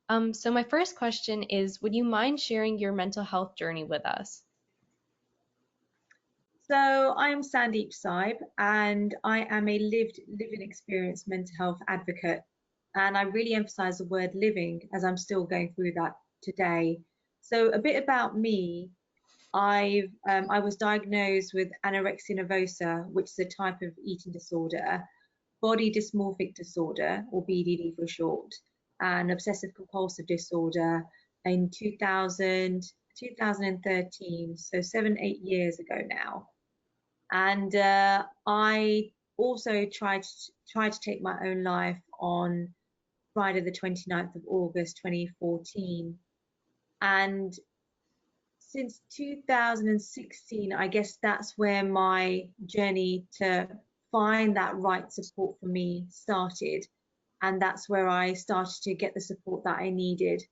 So my first question is, would you mind sharing your mental health journey with us? So I'm Sandeep Saib, and I am a living experience mental health advocate. And I really emphasize the word living as I'm still going through that today. So a bit about me. I was diagnosed with anorexia nervosa, which is a type of eating disorder, body dysmorphic disorder, or BDD for short, and obsessive compulsive disorder in 2013, so 7, 8 years ago now. And I also tried to take my own life on Friday the 29th of August 2014. And since 2016, I guess that's where my journey to find that right support for me started. And that's where I started to get the support that I needed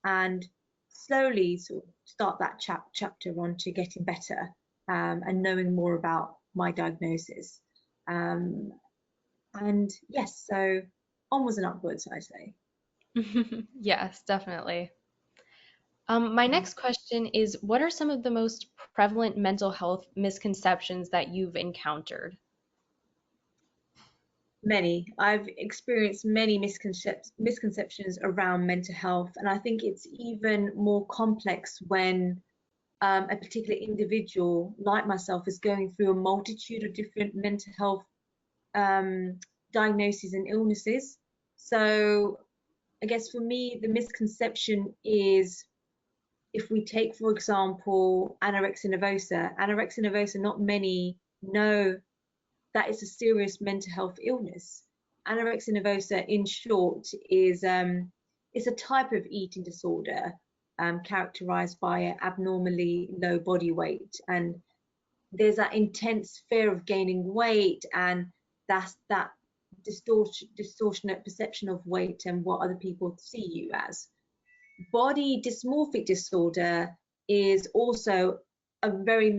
and slowly sort of start that chapter on to getting better, and knowing more about my diagnosis. Um, and yes, so onwards and upwards, I say. Yes, definitely. My Mhm. next question is, what are some of the most prevalent mental health misconceptions that you've encountered? Many. I've experienced many misconceptions around mental health, and I think it's even more complex when a particular individual, like myself, is going through a multitude of different mental health um, diagnoses and illnesses. So I guess for me, the misconception is if we take, for example, anorexia nervosa, not many know that it's a serious mental health illness. Anorexia nervosa, in short, is a type of eating disorder characterized by an abnormally low body weight, and there's that intense fear of gaining weight, and that's that distortionate perception of weight and what other people see you as. Body dysmorphic disorder is also a very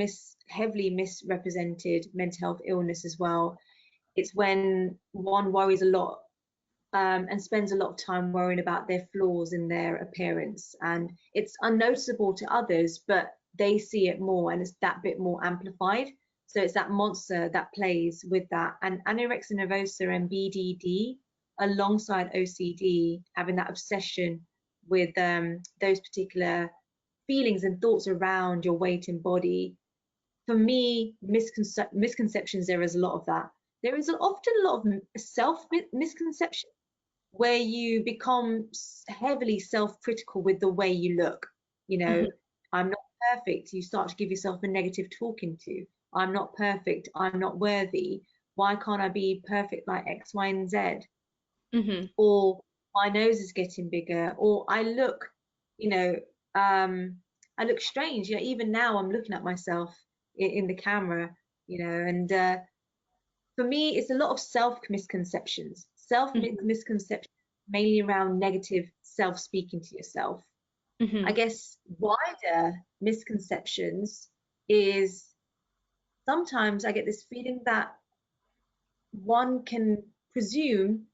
heavily misrepresented mental health illness as well. It's when one worries a lot, and spends a lot of time worrying about their flaws in their appearance, and it's unnoticeable to others, but they see it more, and it's that bit more amplified. So it's that monster that plays with that. And anorexia nervosa and BDD, alongside OCD, having that obsession with those particular feelings and thoughts around your weight and body. For me, misconceptions, there is a lot of that. There is often a lot of self misconception where you become heavily self-critical with the way you look. You know, Mhm. I'm not perfect. You start to give yourself a negative talking to. I'm not perfect. I'm not worthy. Why can't I be perfect like X, Y, and Z? Mhm. Or my nose is getting bigger, or I look, you know, um, I look strange. You know, even now I'm looking at myself in the camera, and for me, it's a lot of self misconceptions. Self Mhm. misconceptions mainly around negative self speaking to yourself. I Mhm. guess wider misconceptions is sometimes I get this feeling that one can presume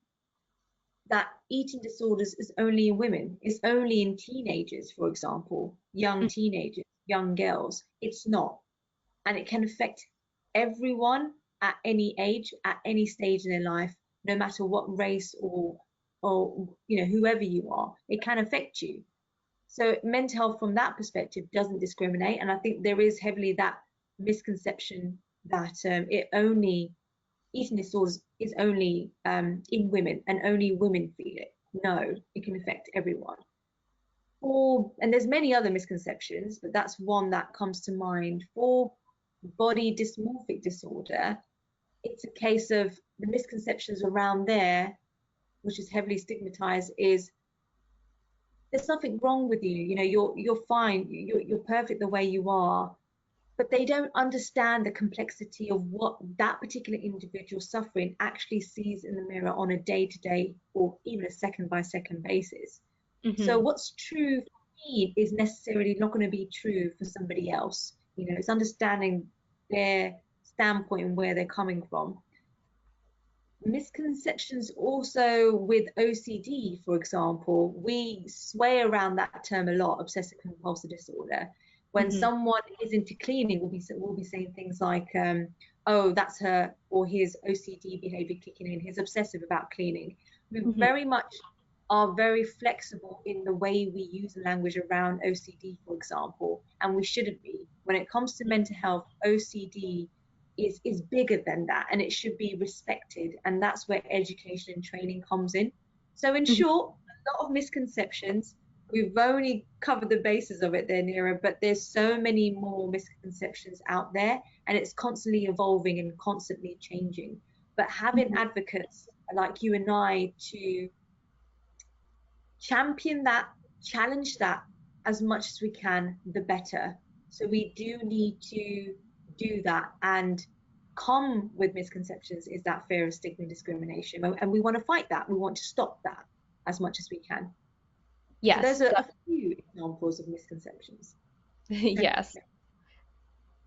that eating disorders is only in women, it's only in teenagers, for example, young teenagers, young girls. It's not. And it can affect everyone at any age, at any stage in their life, no matter what race or whoever you are. It can affect you. So mental health from that perspective doesn't discriminate, and I think there is heavily that misconception that it only eating disorders is only in women and only women feel it. No, it can affect everyone. And there's many other misconceptions, but that's one that comes to mind. For body dysmorphic disorder, it's a case of the misconceptions around there, which is heavily stigmatized, is there's nothing wrong with you. You know, you're fine. You're perfect the way you are. But they don't understand the complexity of what that particular individual suffering actually sees in the mirror on a day-to-day or even a second-by-second basis. So Mhm. what's true for me is necessarily not going to be true for somebody else. You know, it's understanding their standpoint and where they're coming from. Misconceptions also with OCD, for example, we sway around that term a lot, obsessive compulsive disorder. When Hmm. someone is into cleaning, we'll be saying things like, oh, that's her or his OCD behavior kicking in, he's obsessive about cleaning. We Hmm. very much are very flexible in the way we use language around OCD, for example, and we shouldn't be. When it comes to mental health, OCD is bigger than that, and it should be respected, and that's where education and training comes in. So in Hmm. short, a lot of misconceptions. We've only covered the bases of it there, Nira, but there's so many more misconceptions out there, and it's constantly evolving and constantly changing. But having Hmm. advocates like you and I to champion that, challenge that as much as we can, the better. So we do need to do that. And come with misconceptions is that fear of stigma and discrimination. And we want to fight that. We want to stop that as much as we can. So those Yes. are a few examples of misconceptions. Yes.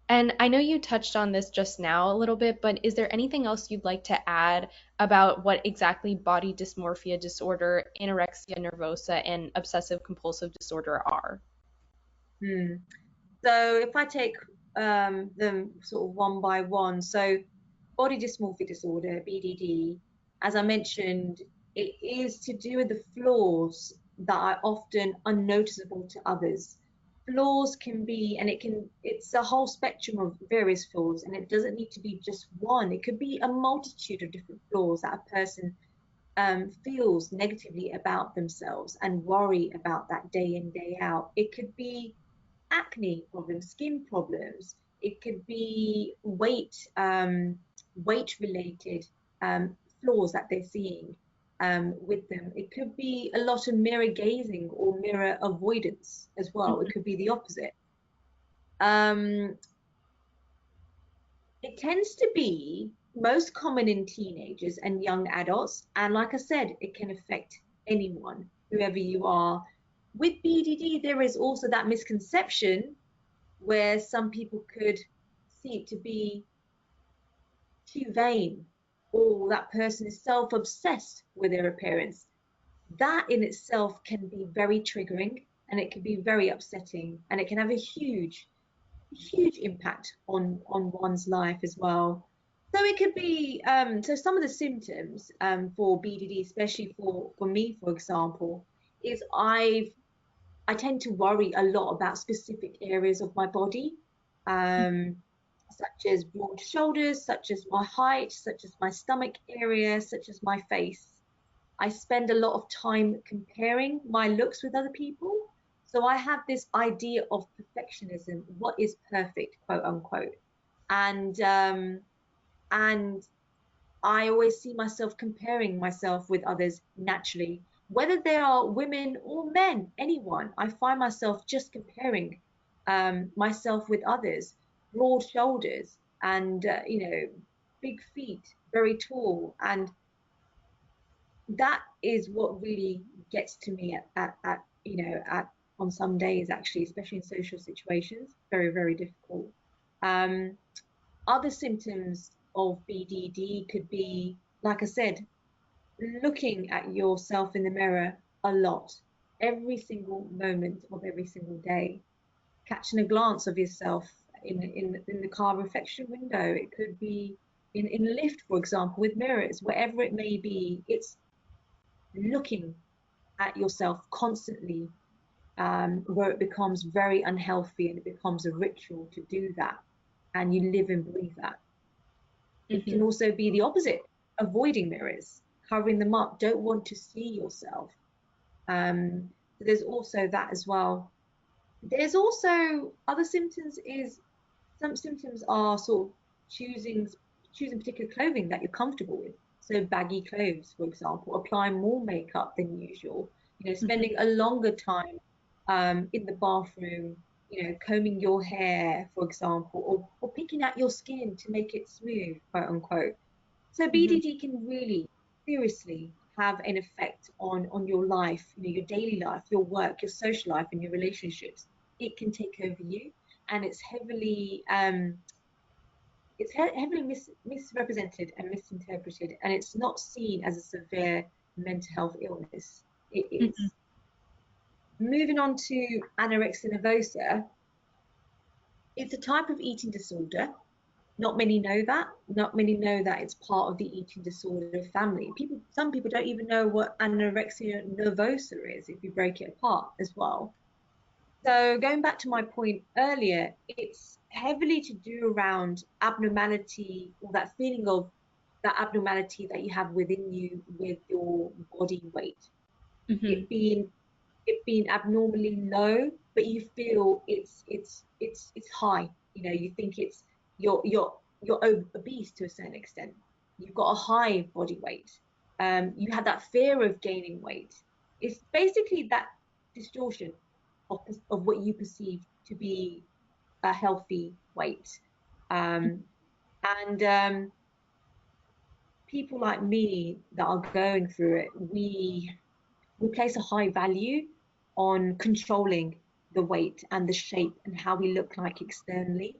And I know you touched on this just now a little bit, but is there anything else you'd like to add about what exactly body dysmorphia disorder, anorexia nervosa, and obsessive compulsive disorder are? Hmm. So if I take them sort of one by one, so body dysmorphic disorder, BDD, as I mentioned, it is to do with the flaws that are often unnoticeable to others. Flaws can be, and it's a whole spectrum of various flaws, and it doesn't need to be just one. It could be a multitude of different flaws that a person feels negatively about themselves and worry about that day in, day out. It could be acne problems, skin problems. It could be weight related flaws that they're seeing with them. It could be a lot of mirror gazing or mirror avoidance as well. It Mhm. could be the opposite. Um, it tends to be most common in teenagers and young adults. And like I said, it can affect anyone, whoever you are. With BDD, there is also that misconception where some people could see it to be too vain, or that person is self-obsessed with their appearance. That in itself can be very triggering, and it can be very upsetting, and it can have a huge impact on one's life as well. So it could be so some of the symptoms for BDD, especially for me, for example, is I tend to worry a lot about specific areas of my body, um, such as broad shoulders, such as my height, such as my stomach area, such as my face. I spend a lot of time comparing my looks with other people. So I have this idea of perfectionism, what is perfect, quote unquote. And and I always see myself comparing myself with others naturally, whether they are women or men, anyone. I find myself just comparing myself with others, broad shoulders and, big feet, very tall. And that is what really gets to me at on some days, actually, especially in social situations, very, very difficult. Um, Other symptoms of BDD could be, like I said, looking at yourself in the mirror a lot, every single moment of every single day, catching a glance of yourself in the car reflection window. It could be in a lift, for example, with mirrors, wherever it may be. It's looking at yourself constantly, where it becomes very unhealthy and it becomes a ritual to do that, and you live and breathe that. It Mhm. can also be the opposite, avoiding mirrors, covering them up, don't want to see yourself. So there's also that as well. There's also other symptoms is some symptoms are sort of choosing choosing particular clothing that you're comfortable with. So baggy clothes, for example, applying more makeup than usual, Mhm. spending a longer time in the bathroom, combing your hair, for example, or picking out your skin to make it smooth, quote unquote. So Mhm. BDD can really seriously have an effect on your life, your daily life, your work, your social life, and your relationships. It can take over you, and it's heavily it's heavily misrepresented and misinterpreted, and it's not seen as a severe mental health illness. It Mhm. is. Moving on to anorexia nervosa, it's a type of eating disorder. Not many know that. Not many know that it's part of the eating disorder family. Some people don't even know what anorexia nervosa is if you break it apart as well. So going back to my point earlier, it's heavily to do around abnormality, or that feeling of that abnormality that you have within you with your body weight. Mhm. It being abnormally low, but you feel it's high. You know, you think it's you're obese to a certain extent. You've got a high body weight. You had that fear of gaining weight. It's basically that distortion of what you perceive to be a healthy weight. Um, and People like me that are going through it, we place a high value on controlling the weight and the shape and how we look like externally.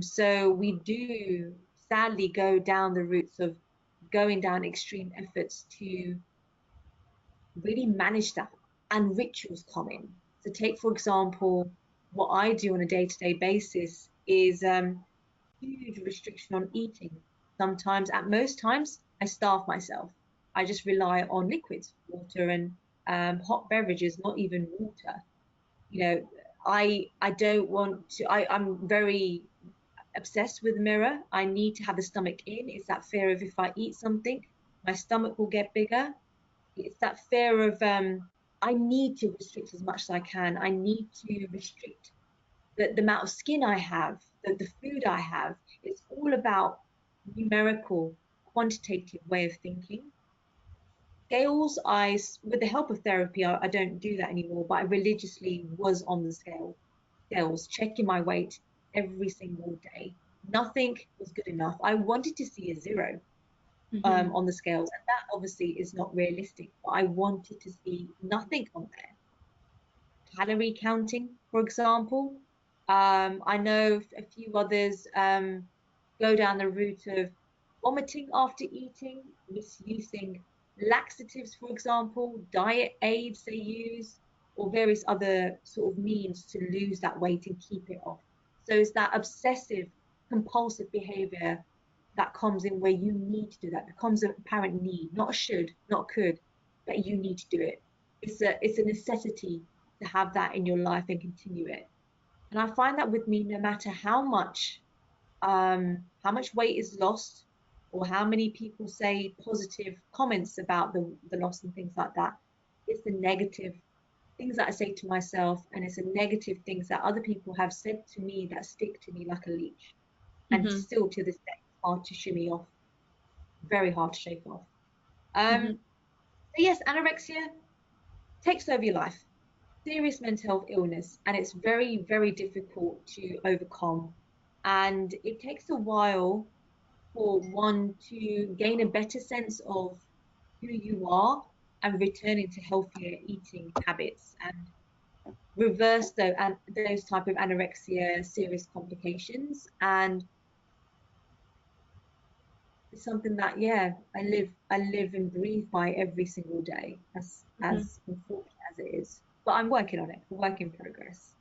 So we do sadly go down the routes of going down extreme efforts to really manage that, and rituals come in. So take, for example, what I do on a day-to-day basis is huge restriction on eating. Sometimes, at most times, I starve myself. I just rely on liquids, water and hot beverages, not even water. You know, I don't want to. I'm very obsessed with the mirror. I need to have the stomach in. It's that fear of if I eat something, my stomach will get bigger. It's that fear of I need to restrict as much as I can. I need to restrict the amount of skin I have, the food I have. It's all about numerical, quantitative way of thinking. Scales, with the help of therapy, I don't do that anymore, but I religiously was on the scales, checking my weight every single day. Nothing was good enough. I wanted to see a zero Mhm. on the scales, and that obviously is not realistic, but I wanted to see nothing on there. Calorie counting, for example. I know a few others go down the route of vomiting after eating, misusing laxatives, for example, diet aids they use, or various other sort of means to lose that weight and keep it off. So it's that obsessive compulsive behavior that comes in where you need to do that, becomes an apparent need, not a should, not a could, but you need to do it. It's a necessity to have that in your life and continue it. And I find that with me, no matter how much weight is lost, or how many people say positive comments about the loss and things like that, it's the negative things that I say to myself, and it's the negative things that other people have said to me that stick to me like a leech. And Mhm. still to this day, it's hard to shimmy off, very hard to shake off. Um, Mhm. so yes, anorexia takes over your life. Serious mental health illness, and it's very, very difficult to overcome. And it takes a while for one to gain a better sense of who you are and returning to healthier eating habits and reverse those type of anorexia serious complications. And it's something that, yeah, I live and breathe by every single day, Mhm. as unfortunate as it is. But I'm working on it, a work in progress.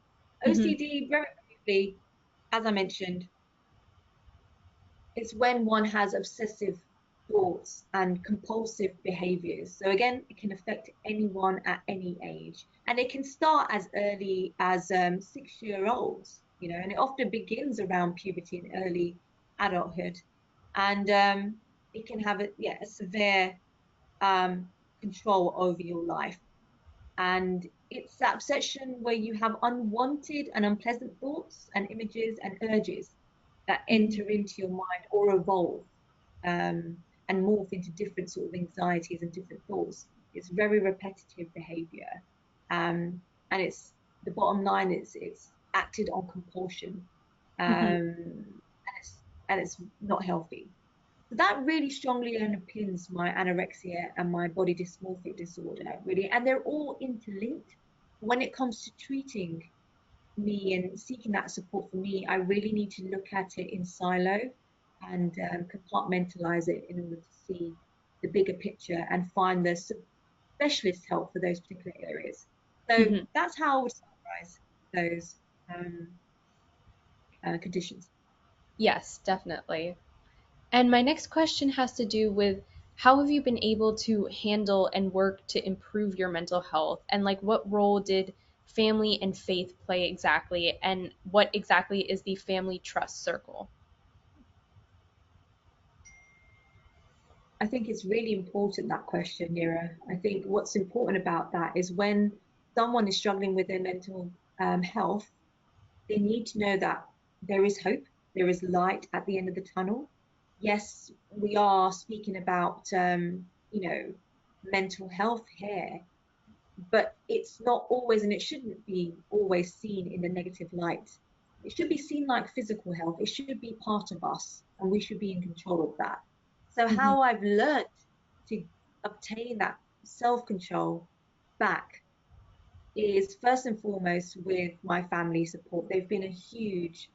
Mhm. OCD, very briefly, as I mentioned, it's when one has obsessive thoughts and compulsive behaviors. So again, it can affect anyone at any age, and it can start as early as 6 year olds, and it often begins around puberty and early adulthood, and it can have a severe um, control over your life. And it's that obsession where you have unwanted and unpleasant thoughts and images and urges that Mhm. enter into your mind or evolve, and morph into different sort of anxieties and different thoughts. It's very repetitive behavior, and it's the bottom line is it's acted on compulsion, Mhm. and it's not healthy. So that really strongly underpins my anorexia and my body dysmorphic disorder, really. And they're all interlinked. When it comes to treating me and seeking that support for me, I really need to look at it in silo. and compartmentalize it in order to see the bigger picture and find the specialist help for those particular areas. So Hmm. that's how I would summarize those um, conditions. Yes, definitely. And my next question has to do with how have you been able to handle and work to improve your mental health? And like what role did family and faith play exactly? And what exactly is the family trust circle? I think it's really important, that question, Nira. I think what's important about that is when someone is struggling with their mental health, they need to know that there is hope, there is light at the end of the tunnel. Yes, we are speaking about, mental health here, but it's not always, and it shouldn't be always seen in a negative light. It should be seen like physical health. It should be part of us, and we should be in control of that. So, Hmm. how I've learned to obtain that self control back is first and foremost with my family support. They've been a huge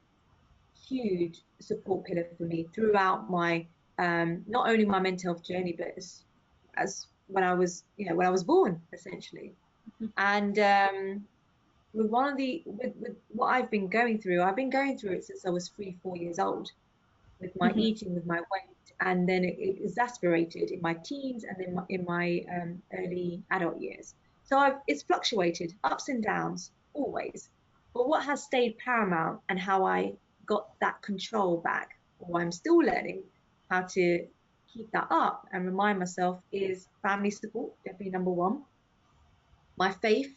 support pillar for me throughout my not only my mental health journey, but as when I was, when I was born, essentially. And with one of the with what I've been going through it since I was 3, 4 years old, with my Hmm. eating, with my weight, and then it exasperated in my teens and then in my early adult years. So it's fluctuated, ups and downs, always. But what has stayed paramount and how I got that control back, or I'm still learning how to keep that up and remind myself, is family support, definitely number one. My faith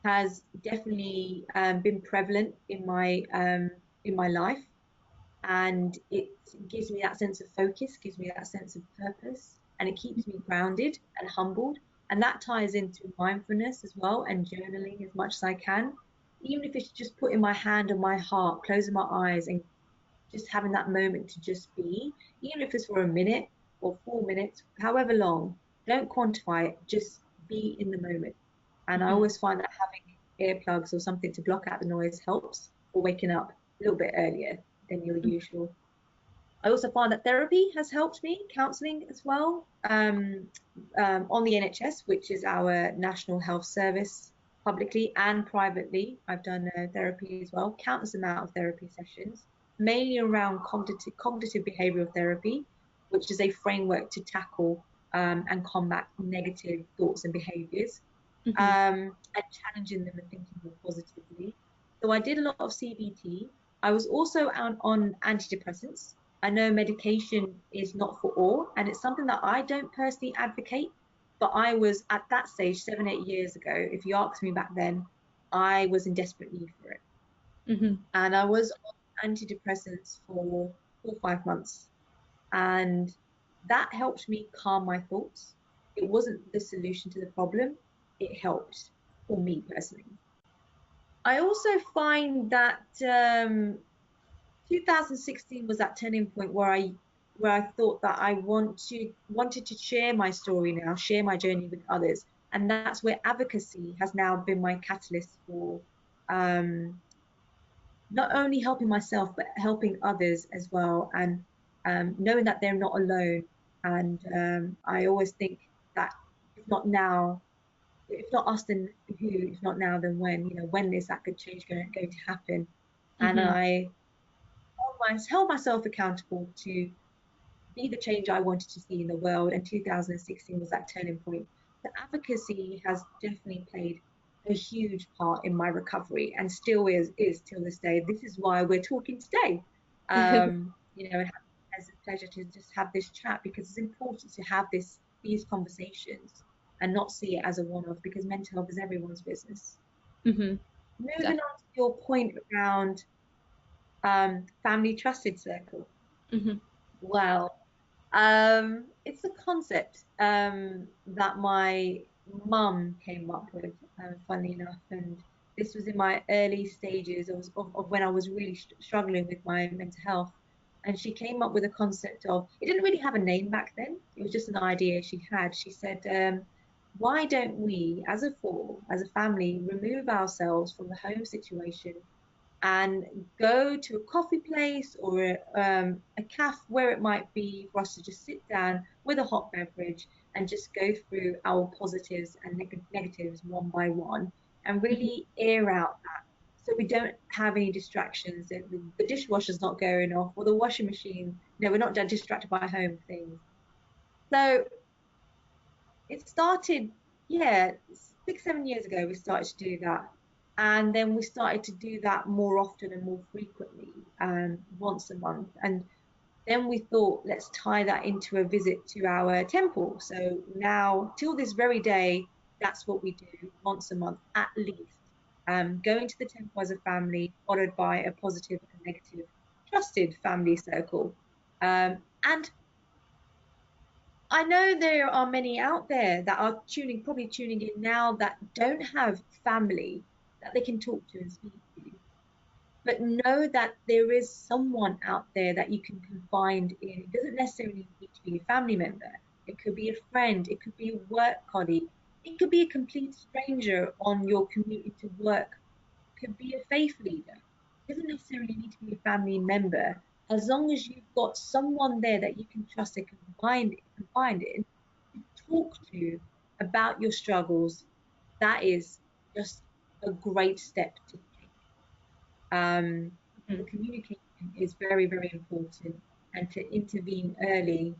has definitely been prevalent in my life, and it gives me that sense of focus, gives me that sense of purpose, and it keeps me grounded and humbled. And that ties into mindfulness as well, and journaling as much as I can, even if it's just putting my hand on my heart, closing my eyes, and just having that moment to just be, even if it's for a minute or 4 minutes, however long. Don't quantify it, just be in the moment. And I Hmm. always find that having earplugs or something to block out the noise helps, or waking up a little bit earlier than your usual. I also find that therapy has helped me, counselling as well, on the NHS, which is our national health service, publicly and privately. I've done therapy as well, countless amount of therapy sessions, mainly around cognitive behavioural therapy, which is a framework to tackle and combat negative thoughts and behaviours, Hmm. and challenging them and thinking more positively. So I did a lot of CBT. I was also on antidepressants. I know medication is not for all, and it's something that I don't personally advocate. But I was at that stage 7, 8 years ago. If you asked me back then, I was in desperate need for it, Hmm. and I was on antidepressants for 4 or 5 months, and that helped me calm my thoughts. It wasn't the solution to the problem, it helped for me personally. I also find that 2016 was that turning point where I thought that I wanted to share my story now, share my journey with others, and that's where advocacy has now been my catalyst for um, not only helping myself but helping others as well, and knowing that they're not alone. And I always think that if not now, if not us, then who? If not now, then when? When is that good change going to happen? And Hmm. I held myself accountable to be the change I wanted to see in the world, and 2016 was that turning point. The advocacy has definitely played a huge part in my recovery, and still is till this day. This is why we're talking today. And it's a pleasure to just have this chat, because it's important to have these conversations and not see it as a one-off, because mental health is everyone's business. Hmm. Moving on to your point around family trusted circle. Hmm. Well, it's a concept that my mum came up with, funnily enough, and this was in my early stages of when I was really struggling with my mental health. And she came up with a concept of, it didn't really have a name back then, it was just an idea she had. She said, why don't we, as a family, remove ourselves from the home situation and go to a coffee place or a cafe, where it might be, for us to just sit down with a hot beverage and just go through our positives and negatives one by one, and Mhm. really air out that, so we don't have any distractions. The dishwasher's not going off, or the washing machine. No, we're not distracted by home things. So it started, yeah, 6, 7 years ago, we started to do that. And then we started to do that more often and more frequently, once a month. And then we thought, let's tie that into a visit to our temple. So now, till this very day, that's what we do once a month at least. Going to the temple as a family, followed by a positive and negative trusted family circle. And I know there are many out there that are probably tuning in now, that don't have family that they can talk to and speak to. But know that there is someone out there that you can confide in. It doesn't necessarily need to be a family member. It could be a friend. It could be a work colleague. It could be a complete stranger on your commute into work. It could be a faith leader. It doesn't necessarily need to be a family member. As long as you've got someone there that you can trust and confide in, to talk to about your struggles, that is just a great step to take. The Mhm. communication is very, very important, and to intervene early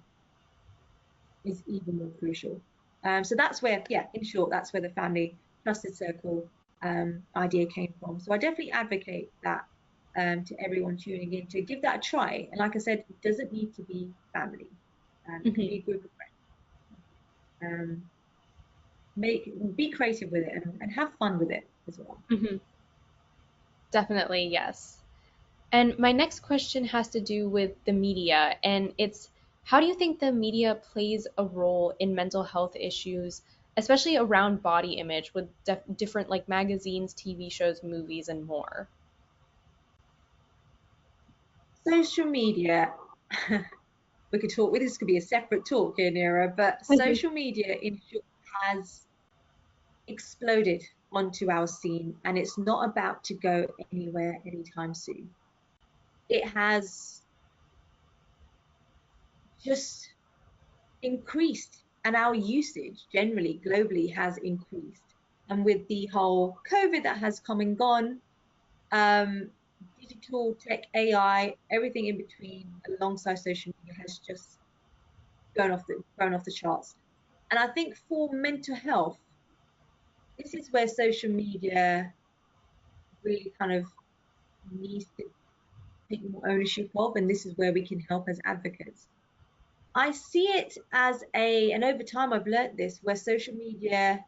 is even more crucial. So that's where, yeah, in short, that's where the family trusted circle idea came from. So I definitely advocate that, to everyone tuning in, to give that a try. And like I said, it doesn't need to be family. It could be Mhm. a group of friends. Be creative with it, and have fun with it as well. Mhm. Definitely, yes. And my next question has to do with the media, and it's how do you think the media plays a role in mental health issues, especially around body image with different like magazines, TV shows, movies, and more? Social media, we could talk, this could be a separate talk here, Nira, but social media in short has exploded onto our scene, and it's not about to go anywhere anytime soon. It has just increased, and our usage generally globally has increased. And with the whole COVID that has come and gone, um, digital tech, AI, everything in between, alongside social media, has just gone off the charts. And I think for mental health, this is where social media really kind of needs to take more ownership of, and this is where we can help as advocates. I see it as and over time I've learnt this, where social media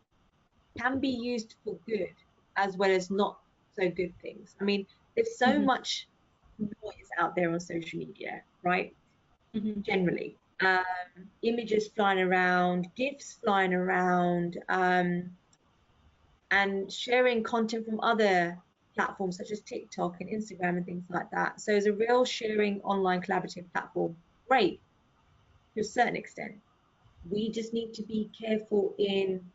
can be used for good as well as not so good things. I mean, there's so Mhm. much noise out there on social media, right? Mhm. Generally, images flying around, gifs flying around, and sharing content from other platforms such as TikTok and Instagram and things like that. So it's a real sharing online collaborative platform. Great to a certain extent. We just need to be careful in,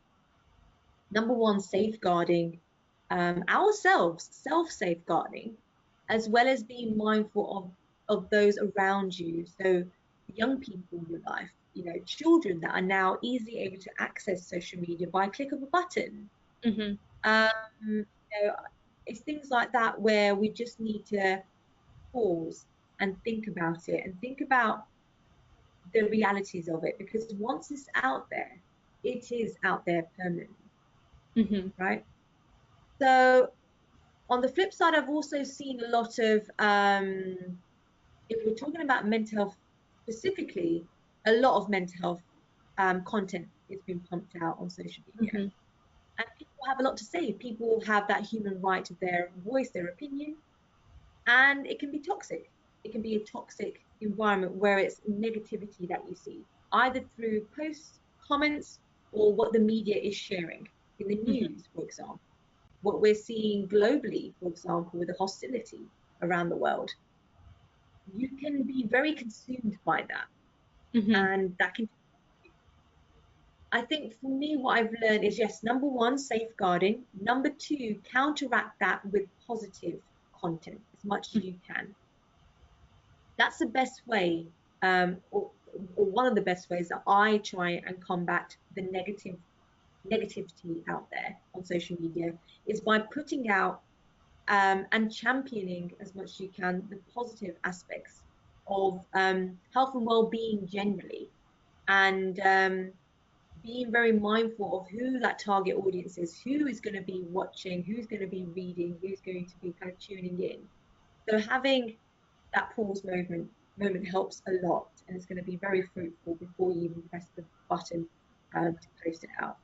number one, safeguarding ourselves, self safeguarding, as well as being mindful of those around you. So young people in your life, children that are now easily able to access social media by a click of a button. Mhm. Um, it's things like that where we just need to pause and think about it, and think about the realities of it, because once it's out there, it is out there permanently, Mhm. right? So on the flip side, I've also seen a lot of, if we're talking about mental health specifically, a lot of mental health content is being pumped out on social media. Mhm. And people have a lot to say. People have that human right to their voice, their opinion, and it can be toxic. It can be a toxic environment where it's negativity that you see, either through posts, comments, or what the media is sharing in the Mhm. news, for example. What we're seeing globally, for example, with the hostility around the world, you can be very consumed by that, Mhm. and that can. I think for me, what I've learned is, yes, number one, safeguarding. Number two, counteract that with positive content as much as you can. That's the best way, or one of the best ways that I try and combat the negativity out there on social media, is by putting out and championing as much as you can the positive aspects of health and well-being generally, and being very mindful of who that target audience is, who is going to be watching, who's going to be reading, who's going to be kind of tuning in. So having that pause moment helps a lot, and it's going to be very fruitful before you even press the button to post it out.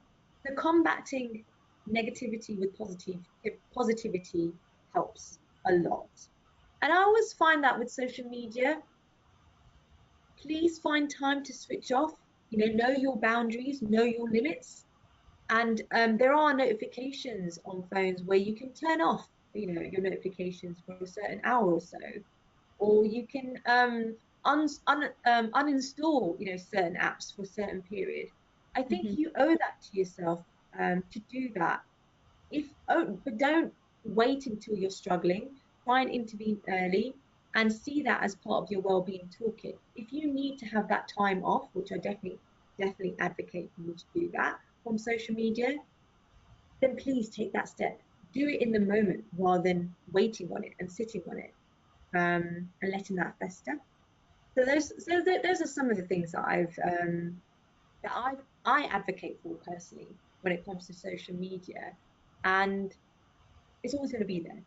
So combating negativity with positivity helps a lot. And I always find that with social media, please find time to switch off. Know your boundaries, know your limits. And there are notifications on phones where you can turn off, your notifications for a certain hour or so, or you can uninstall, certain apps for a certain period. I think Mhm. you owe that to yourself to do that. But don't wait until you're struggling. Try and intervene early and see that as part of your well-being toolkit. If you need to have that time off, which I definitely advocate for you to do that from social media, then please take that step. Do it in the moment rather than waiting on it and sitting on it, and letting that fester. So those are some of the things that I advocate for personally when it comes to social media, and it's always going to be there.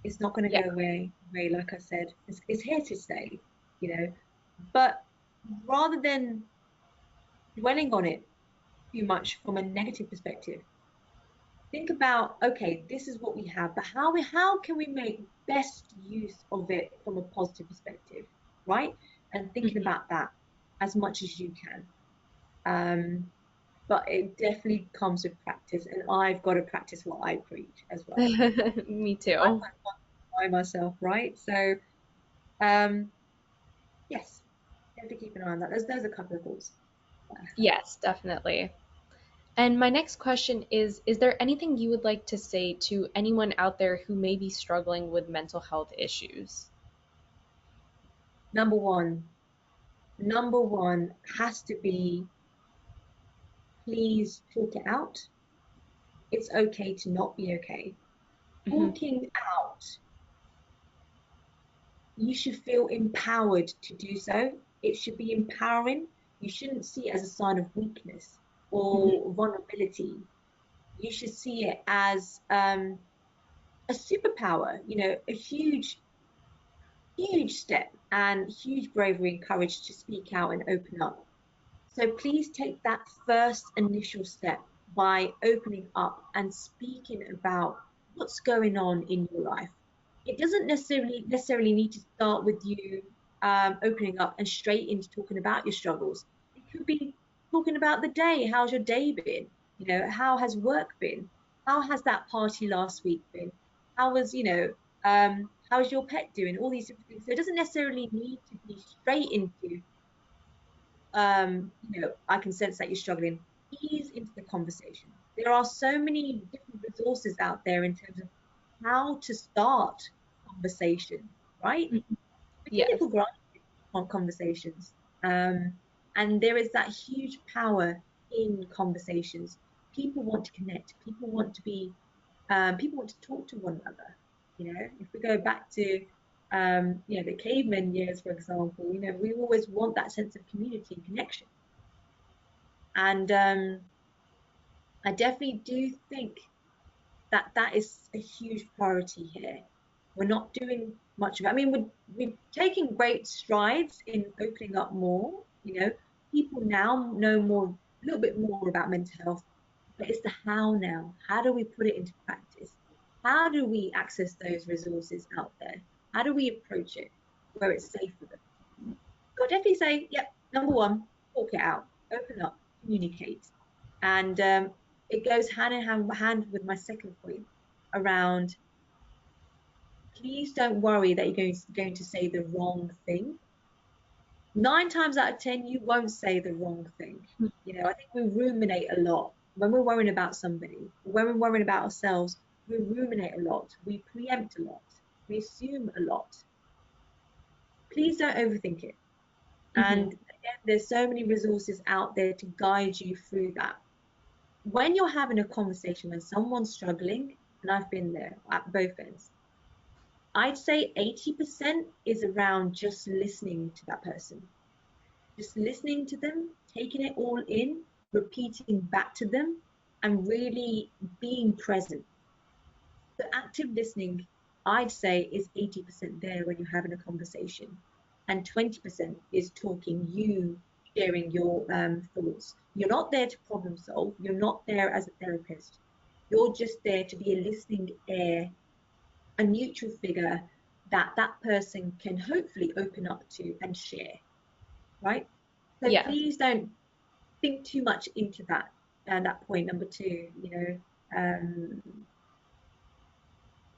It's not going to Yeah. go away. Like I said, it's here to stay. You know, but rather than dwelling on it too much from a negative perspective, think about, okay, this is what we have, but how can we make best use of it from a positive perspective, right? And thinking Mhm. about that as much as you can. But it definitely comes with practice, and I've got to practice what I preach as well. Me I too. can't by myself, right? So, um, yes, you have to keep an eye on that. There's a couple of thoughts that I have. Yes, definitely. And my next question is there anything you would like to say to anyone out there who may be struggling with mental health issues? Number one, number one has to be, please talk it out. It's okay to not be okay. Mhm. Talking out, you should feel empowered to do so. It should be empowering. You shouldn't see it as a sign of weakness Mhm. or vulnerability. You should see it as a superpower, a huge step and huge bravery and courage to speak out and open up. So please take that first initial step by opening up and speaking about what's going on in your life. It doesn't necessarily need to start with you opening up and straight into talking about your struggles. It could be talking about the day. How's your day been? How has work been? How has that party last week been? How was, how's your pet doing? All these different things. So it doesn't necessarily need to be straight into I can sense that you're struggling. Ease into the conversation. There are so many different resources out there in terms of how to start conversation, right? Mhm. We can Yes. nipple grind on conversations. Um, and there is that huge power in conversations. People want to connect. People want to talk to one another. If we go back to the caveman years, for example, we always want that sense of community and connection. And I definitely do think that that is a huge priority here. We're not doing much of it. I mean, we're taking great strides in opening up more. People now know more, a little bit more about mental health, but it's the how now. How do we put it into practice? How do we access those resources out there? How do we approach it where it's safe for them? So I'll definitely say, yep, number one, talk it out, open up, communicate. And it goes hand in hand with my second point around, please don't worry that you're going to say the wrong thing. 9 times out of 10, you won't say the wrong thing. I think we ruminate a lot when we're worrying about somebody, when we're worrying about ourselves. We ruminate a lot, we preempt a lot. we assume a lot. Please don't overthink it. And Hmm. again, there's so many resources out there to guide you through that. When you're having a conversation when someone's struggling, and I've been there at both ends, I'd say 80% is around just listening to that person, just listening to them, taking it all in, repeating back to them, and really being present. So active listening, I'd say, is 80% there when you're having a conversation, and 20% is talking, you sharing your thoughts. You're not there to problem solve. You're not there as a therapist. You're just there to be a listening ear, a neutral figure that that person can hopefully open up to and share, right? So Yeah. please don't think too much into that. And that point number two, um,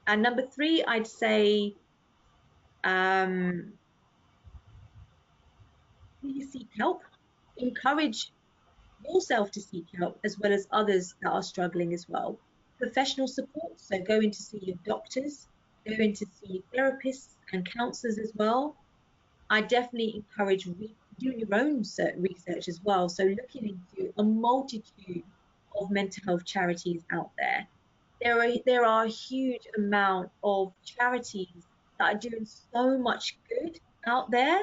and number three, I'd say, um, please seek help. Encourage yourself to seek help as well as others that are struggling as well. Professional support, so going to see your doctors, going to see therapists and counselors as well. I definitely encourage doing your own research as well. So looking into a multitude of mental health charities out there. There are a huge amount of charities that are doing so much good out there.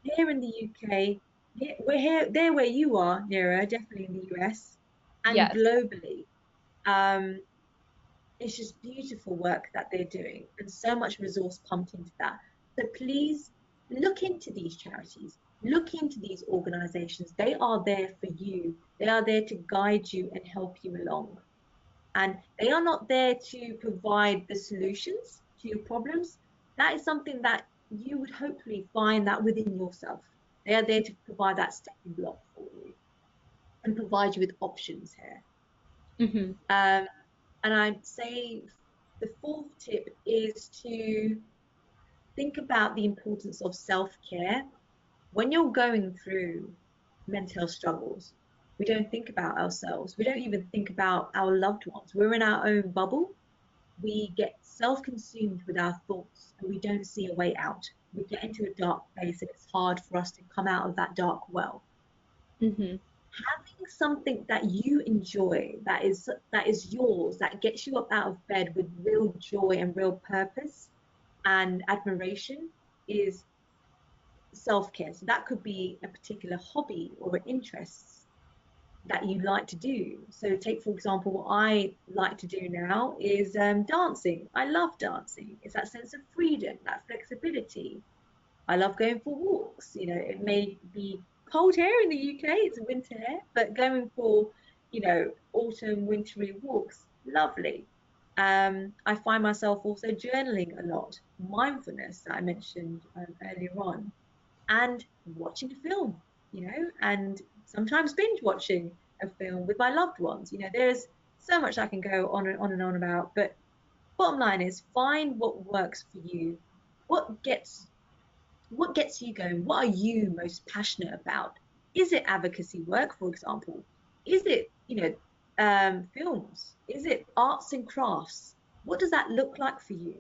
Here in the UK, we're here, there where you are, Nira, definitely in the US and Yes. globally. Um, it's just beautiful work that they're doing and so much resource pumped into that. So please look into these charities, look into these organizations. They are there for you, they are there to guide you and help you along. And they are not there to provide the solutions to your problems. That is something that you would hopefully find that within yourself. They are there to provide that stepping block for you and provide you with options here. Hmm. Um, and I'd say the fourth tip is to think about the importance of self-care. When you're going through mental health struggles, we don't think about ourselves. We don't even think about our loved ones. We're in our own bubble. We get self-consumed with our thoughts and we don't see a way out. We get into a dark place and it's hard for us to come out of that dark well. Hmm. Having something that you enjoy, that is yours, that gets you up out of bed with real joy and real purpose and admiration is self-care. So that could be a particular hobby or an interest that you like to do. So take, for example, what I like to do now is dancing. I love dancing. It's that sense of freedom, that flexibility. I love going for walks. It may be cold here in the UK, it's winter here, but going for, autumn, wintry walks, lovely. I find myself also journaling a lot, mindfulness that I mentioned earlier on, and watching a film, and sometimes binge watching a film with my loved ones. There's so much I can go on and on and on about, but bottom line is find what works for you. What gets what gets you going? What are you most passionate about? Is it advocacy work, for example? Is it, films? Is it arts and crafts? What does that look like for you?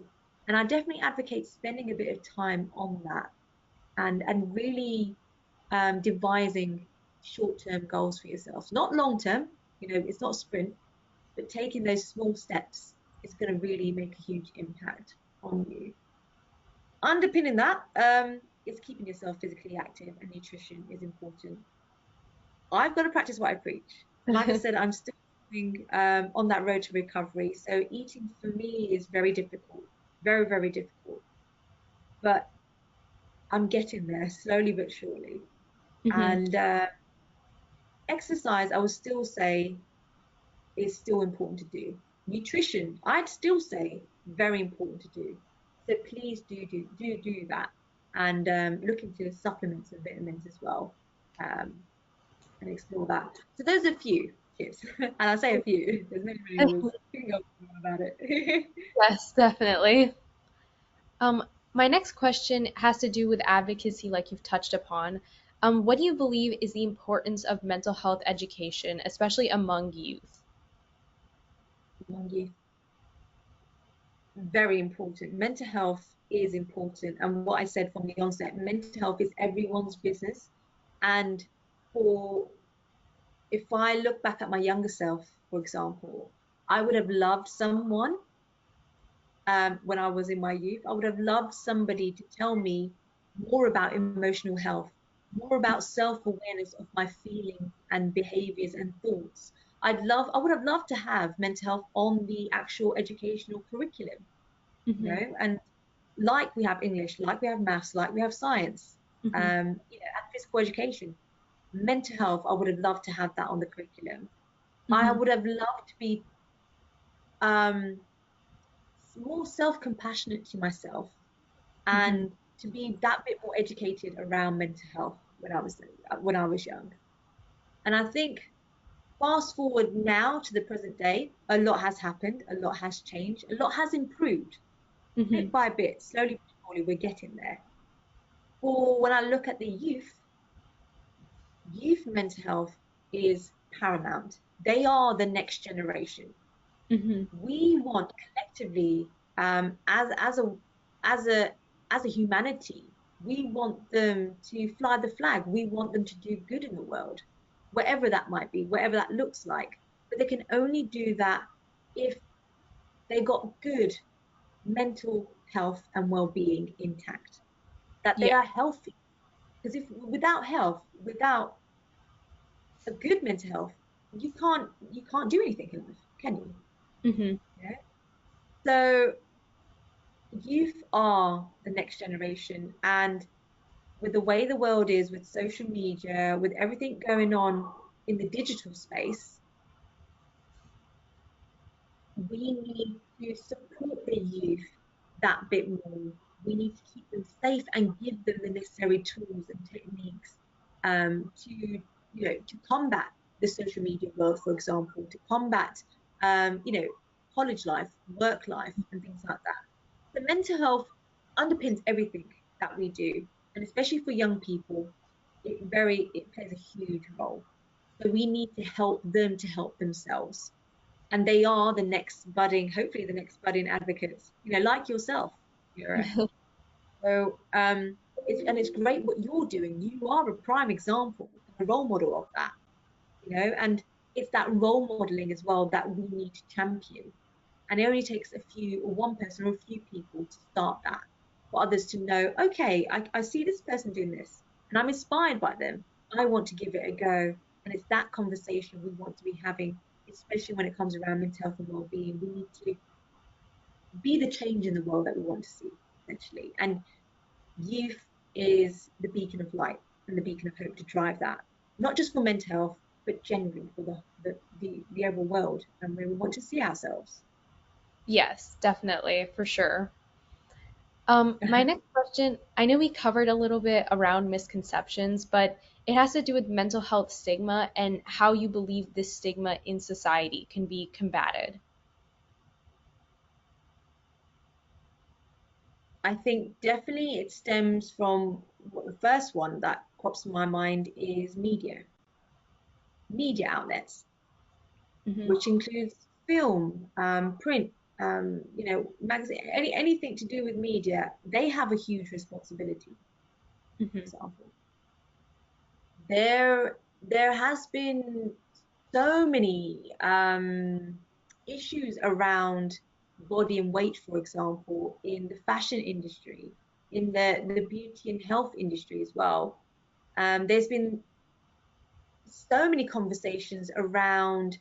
And I definitely advocate spending a bit of time on that and really devising short-term goals for yourself. Not long-term, it's not a sprint, but taking those small steps is going to really make a huge impact on you. Underpinning that is keeping yourself physically active, and nutrition is important. I've got to practice what I preach. Like I said, I'm still on that road to recovery. So eating for me is very difficult, very, very difficult. But I'm getting there slowly but surely. Hmm. And exercise, I would still say, is still important to do. Nutrition, I'd still say, very important to do. So please do that, and look into supplements and vitamins as well, um, and explore that. So those are a few tips, and I say a few. There's many, many others. You can go on about it. Yes, definitely. Um, my next question has to do with advocacy, like you've touched upon. What do you believe is the importance of mental health education, especially among youth? Among you, very important. Mental health is important. And what I said from the onset, mental health is everyone's business. And for if I look back at my younger self, for example, I would have loved someone when I was in my youth. I would have loved somebody to tell me more about emotional health, more about self-awareness of my feelings and behaviors and thoughts. I would have loved to have mental health on the actual educational curriculum, you Hmm. know, and like we have English, like we have maths, like we have science, Hmm. and physical education. Mental health, I would have loved to have that on the curriculum. I Hmm. would have loved to be um, more self-compassionate to myself Hmm. and to be that bit more educated around mental health when I was young. And I think fast forward now to the present day, a lot has happened, a lot has changed, a lot has improved. Hmm. Bit by bit, slowly but surely, we're getting there. For when I look at the youth mental health is paramount. They are the next generation. Hmm. We want collectively, as a as a humanity, we want them to fly the flag. We want them to do good in the world, wherever that might be, whatever that looks like. But they can only do that if they got good mental health and well-being intact, that they Yeah. are healthy. Because if without health, without a good mental health, you can't do anything in life, can you? Hmm. Yeah. So youth are the next generation, and with the way the world is, with social media, with everything going on in the digital space, we need to support the youth that bit more. We need to keep them safe and give them the necessary tools and techniques to combat the social media world, for example, to combat college life, work life, and things like that. The mental health underpins everything that we do, and especially for young people, it plays a huge role. So we need to help them to help themselves, and they are the next budding, hopefully the next budding advocates, like yourself, Mira. So it's great what you're doing. You are a prime example, a role model of that, and it's that role modeling as well that we need to champion. And it only takes a few, or one person or a few people to start that, for others to know, okay, I see this person doing this and I'm inspired by them. I want to give it a go. And it's that conversation we want to be having, especially when it comes around mental health and well-being. We need to be the change in the world that we want to see, essentially. And youth is the beacon of light and the beacon of hope to drive that, not just for mental health, but generally for the overall world and where we want to see ourselves. Yes, definitely, for sure. My next question, I know we covered a little bit around misconceptions, but it has to do with mental health stigma and how you believe this stigma in society can be combated. I think definitely it stems from the first one that pops in my mind is media outlets, Hmm. which includes film, print, magazine, anything to do with media. They have a huge responsibility. For Hmm. example, there has been so many issues around body and weight, for example, in the fashion industry, in the beauty and health industry as well. There's been so many conversations around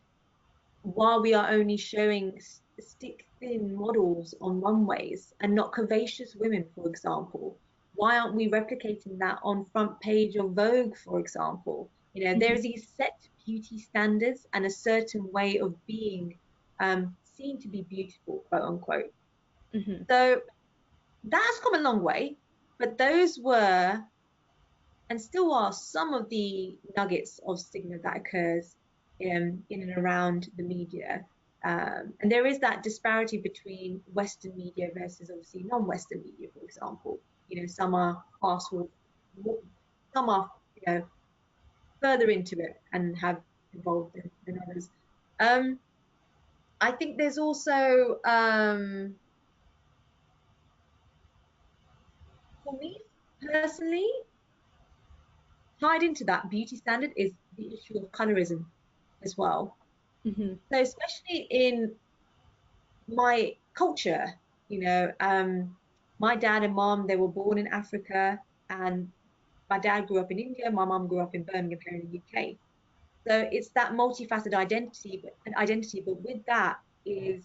why we are only showing stick thin models on runways and not curvaceous women, for example. Why aren't we replicating that on front page of Vogue, for example? There's Hmm. these set beauty standards and a certain way of being seen to be beautiful, quote unquote. Hmm. So that has come a long way, but those were and still are some of the nuggets of stigma that occurs in and around the media. And there is that disparity between Western media versus obviously non-Western media, for example. Some are fast forward, some are further into it and have evolved than others. Um, I think there's also For me personally, tied into that beauty standard is the issue of colorism as well. Hmm. So especially in my culture, you know, my dad and mom, they were born in Africa, and my dad grew up in India, my mom grew up in Birmingham here in the UK. So it's that multifaceted identity, but with that is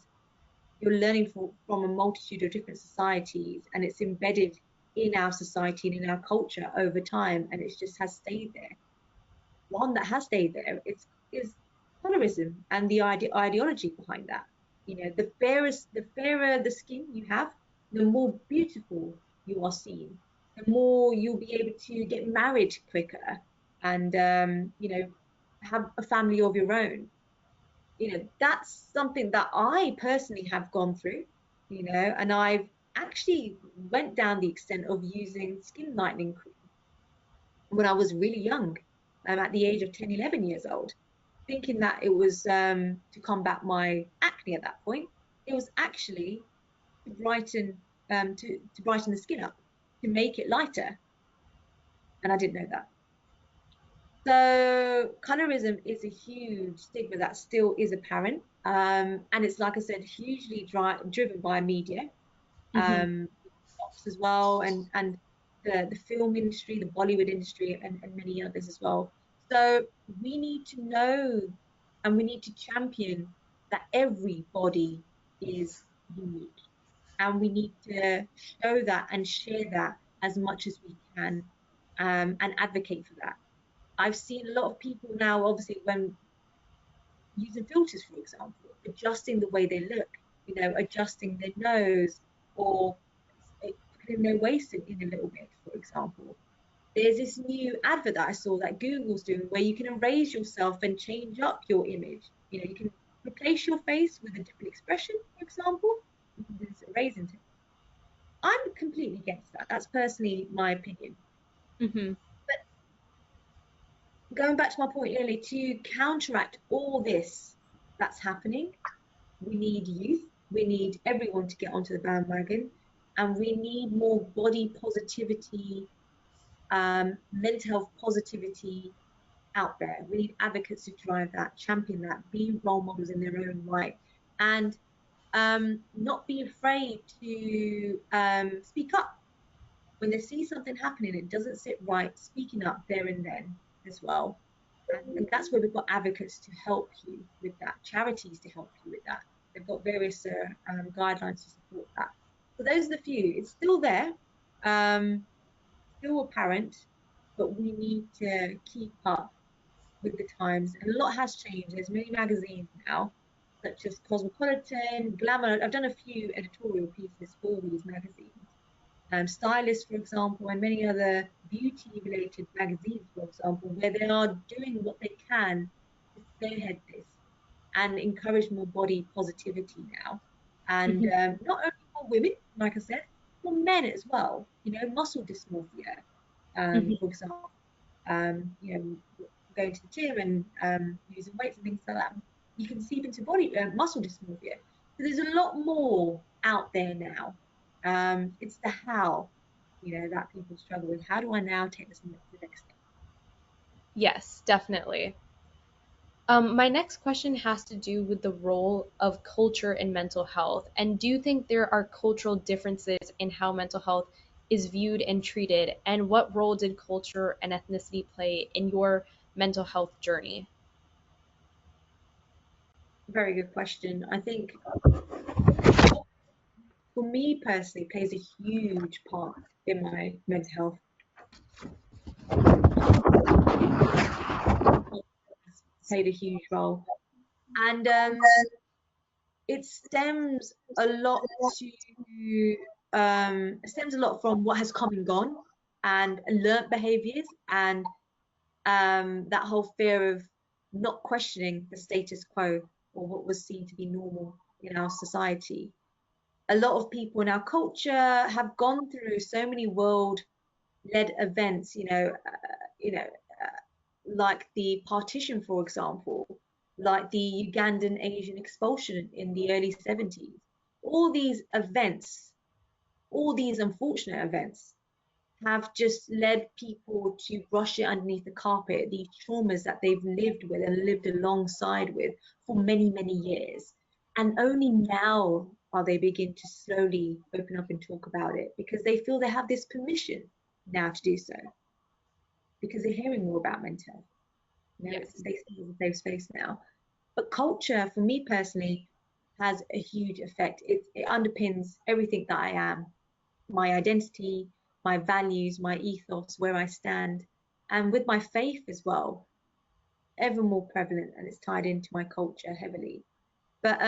you're learning from a multitude of different societies, and it's embedded in our society and in our culture over time, and it just has stayed there. One that has stayed there is colorism and the ideology behind that. You know, the fairer the skin you have, the more beautiful you are seen, the more you'll be able to get married quicker, and you know, have a family of your own. You know, that's something that I personally have gone through. You know, and I've actually went down the extent of using skin lightening cream when I was really young, at the age of 10, 11 years old, thinking that it was to combat my acne at that point. It was actually to brighten to brighten the skin up, to make it lighter, and I didn't know that. So colorism is a huge stigma that still is apparent, and it's like I said, hugely driven by media, Hmm. shops as well, and the film industry, the Bollywood industry, and many others as well. So we need to know and we need to champion that every body is unique. And we need to show that and share that as much as we can, and advocate for that. I've seen a lot of people now, obviously, when using filters, for example, adjusting the way they look, you know, adjusting their nose, or putting their waist in a little bit, for example. There's this new advert that I saw that Google's doing where you can erase yourself and change up your image. You know, you can replace your face with a different expression, for example. You can do this erasing thing. I'm completely against that. That's personally my opinion. Hmm. But going back to my point earlier, to counteract all this that's happening, we need youth, we need everyone to get onto the bandwagon, and we need more body positivity, mental health positivity out there. We need advocates to drive that, champion that, be role models in their own right, and not be afraid to speak up when they see something happening. It doesn't sit right, speaking up there and then as well. And that's where we've got advocates to help you with that, charities to help you with that. They've got various guidelines to support that. So those are the few. It's still there, um, still apparent, but we need to keep up with the times. And a lot has changed. There's many magazines now, such as Cosmopolitan, Glamour. I've done a few editorial pieces for these magazines. Stylist, for example, and many other beauty-related magazines, for example, where they are doing what they can to spearhead this and encourage more body positivity now. And Hmm. not only for women, like I said, for men as well. You know, muscle dysmorphia, Hmm. for example, you know, going to the gym and using weights and things like that. You can seep into body muscle dysmorphia. So there's a lot more out there now. It's the how, you know, that people struggle with. How do I now take this to the next step? Yes, definitely. My next question has to do with the role of culture in mental health. And do you think there are cultural differences in how mental health is viewed and treated? And what role did culture and ethnicity play in your mental health journey? Very good question. I think for me personally, plays a huge part in my mental health. Played a huge role, and it stems a lot stems a lot from what has come and gone, and learnt behaviors, and that whole fear of not questioning the status quo or what was seen to be normal in our society. A lot of people in our culture have gone through so many world-led events, you know, like the partition, for example, like the Ugandan Asian expulsion in the early 70s. All these events, all these unfortunate events, have just led people to brush it underneath the carpet, these traumas that they've lived with and lived alongside with for many, many years. And only now are they begin to slowly open up and talk about it, because they feel they have this permission now to do so, because they're hearing more about mental health. Yes. They see it's a safe space now. But culture, for me personally, has a huge effect. It underpins everything that I am, my identity, my values, my ethos, where I stand, and with my faith as well, ever more prevalent, and it's tied into my culture heavily. But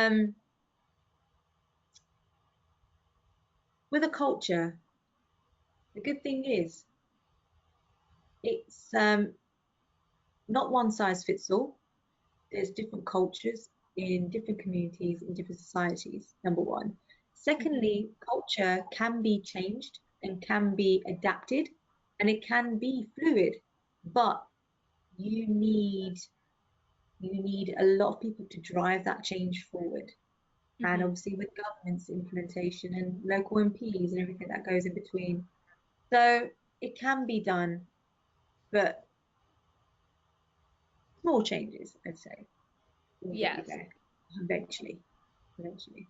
with a culture, the good thing is it's not one size fits all. There's different cultures in different communities, in different societies, number one. Hmm. Secondly, culture can be changed and can be adapted, and it can be fluid, but you need you need a lot of people to drive that change forward. And Hmm. obviously with government's implementation and local MPs and everything that goes in between. So it can be done, but small changes, I'd say, will get you Yes. there eventually. Eventually.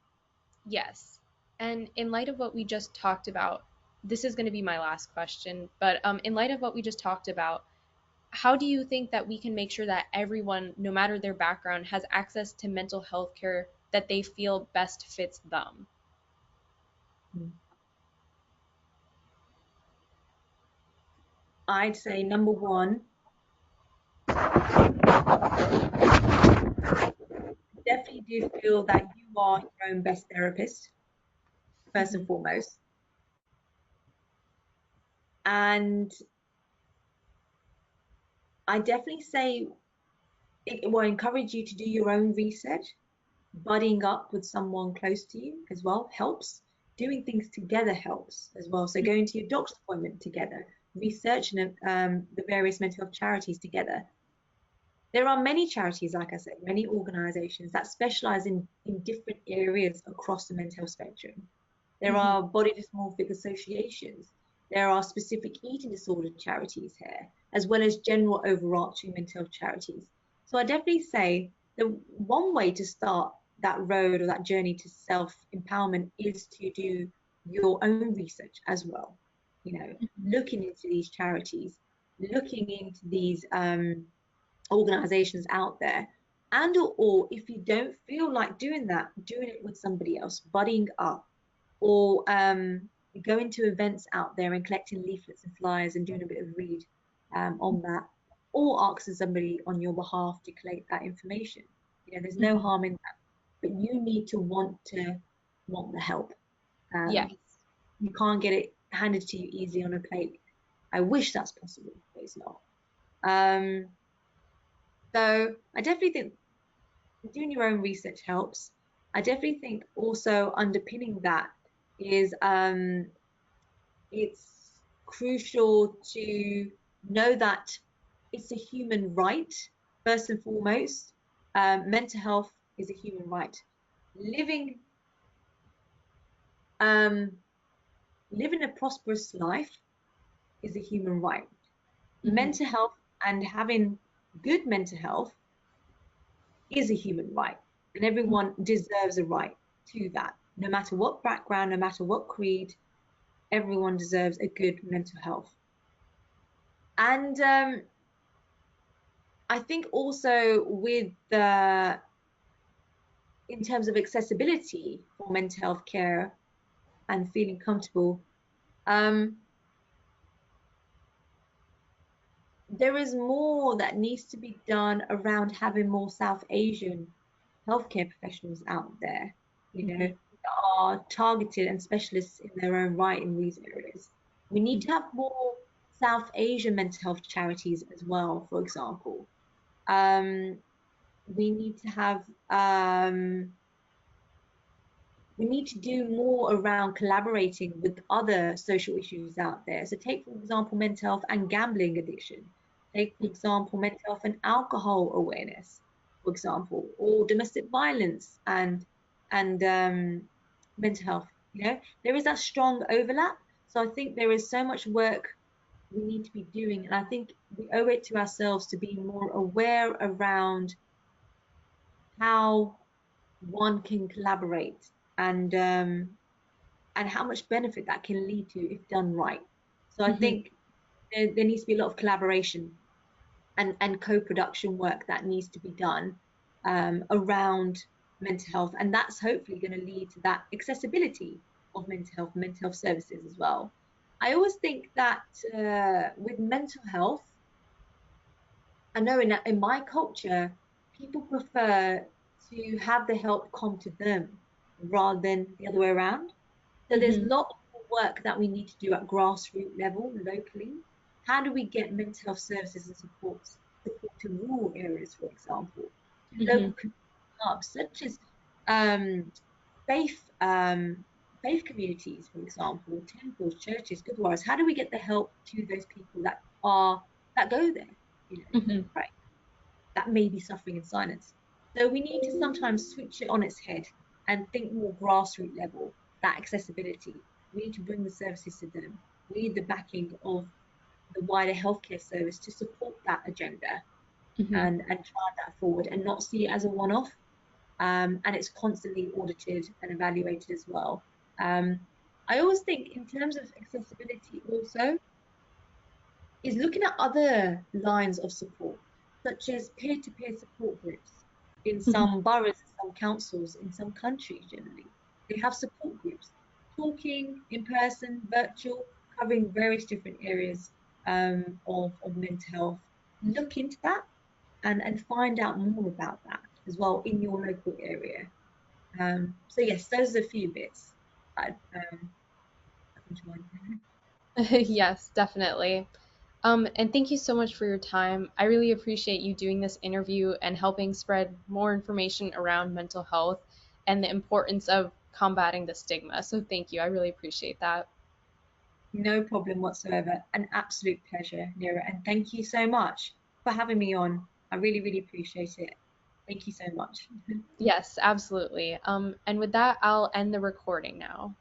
Yes. And in light of what we just talked about, this is going to be my last question, but in light of what we just talked about, how do you think that we can make sure that everyone, no matter their background, has access to mental health care that they feel best fits them? Mm. I'd say number one, definitely do feel that you are your own best therapist, first and Hmm. foremost. And I definitely say it will encourage you to do your own research. Buddying up with someone close to you as well helps. Doing things together helps as well. So going to your doctor's appointment together, researching the various mental health charities together. There are many charities, like I said, many organizations that specialize in different areas across the mental health spectrum. There Hmm. are body dysmorphic associations. There are specific eating disorder charities here, as well as general overarching mental health charities. So I definitely say the one way to start that road or that journey to self-empowerment is to do your own research as well. Looking into these charities, looking into these organizations out there, and or if you don't feel like doing that, doing it with somebody else, buddying up, or going to events out there and collecting leaflets and flyers and doing a bit of read on that, or asking somebody on your behalf to collect that information. There's no Hmm. harm in that, but you need to want the help. Yes. You can't get it handed to you easy on a plate. I wish that's possible, but it's not. um, so I definitely think doing your own research helps. I definitely think also underpinning that is it's crucial to know that it's a human right, first and foremost. Mental health is a human right. Living um, living a prosperous life is a human right. Hmm. Mental health and having good mental health is a human right, and everyone deserves a right to that. No matter what background, no matter what creed, everyone deserves a good mental health. And I think also with in terms of accessibility for mental health care and feeling comfortable, um, there is more that needs to be done around having more South Asian healthcare professionals out there, Hmm. that are targeted and specialists in their own right in these areas. We need to have more South Asian mental health charities as well, for example. Um, we need to have we need to do more around collaborating with other social issues out there. So take, for example, mental health and gambling addiction. Take, for example, mental health and alcohol awareness, for example, or domestic violence and mental health. There is that strong overlap. So I think there is so much work we need to be doing, and I think we owe it to ourselves to be more aware around how one can collaborate, and how much benefit that can lead to if done right. So I Hmm. think there needs to be a lot of collaboration and co-production work that needs to be done around mental health, and that's hopefully going to lead to that accessibility of mental health services as well. I always think that with mental health, I know in my culture, people prefer to have the help come to them rather than the other way around. So there's a Hmm. lot of work that we need to do at grassroots level locally. How do we get mental health services and support to rural areas, for example, to Hmm. local hubs such as um, faith faith communities, for example, temples, churches, gurdwaras. How do we get the help to those people that go there, to Hmm. pray, that may be suffering in silence? So we need to sometimes switch it on its head and think more grassroots level, that accessibility. We need to bring the services to them. We need the backing of the wider healthcare service to support that agenda Hmm. and drive that forward and not see it as a one-off. And it's constantly audited and evaluated as well. Um, I always think in terms of accessibility also is looking at other lines of support, such as peer-to-peer support groups in Hmm. some boroughs, some councils, in some countries generally. They have support groups, talking in person, virtual, covering various different areas of mental health. Look into that and find out more about that as well in your local area. So yes, those are a few bits I can join. Yes, definitely. And thank you so much for your time. I really appreciate you doing this interview and helping spread more information around mental health and the importance of combating the stigma. So thank you. I really appreciate that. No problem whatsoever. An absolute pleasure, Nira, and thank you so much for having me on. I really, really appreciate it. Thank you so much. Yes, absolutely. And with that, I'll end the recording now.